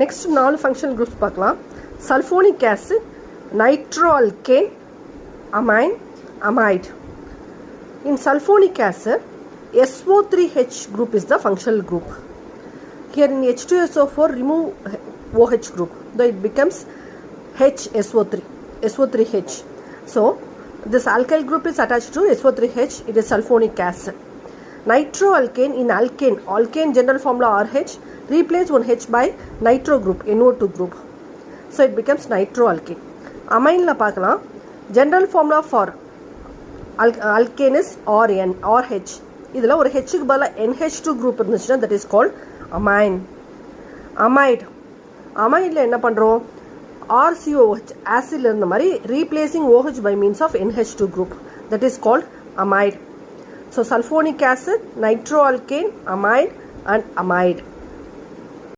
Next 4 functional groups பார்க்கலாம். Sulphonic acid, nitroalkane, amine, amide. In sulfonic acid, SO3H group is the functional group. Here in H2SO4, remove OH group, though it becomes HSO3, SO3H. So, this alkyl group is attached to SO3H, it is sulfonic acid. Nitroalkane, in alkane general formula RH, replace one H by nitro group, NO2 group. So, it becomes nitroalkane. Amine la paakalam, general formula for alkane is RN, RH. இதில் ஒரு ஹெச்சுக்கு பதிலாக NH2 group இருந்துச்சுன்னா that is called amine. அமைடில் என்ன பண்ணுறோம், RCOH ஆசிடில் இருந்த மாதிரி replacing OH by means of NH2 group, that is called amide. So sulfonic acid, nitroalkane, amide and amide.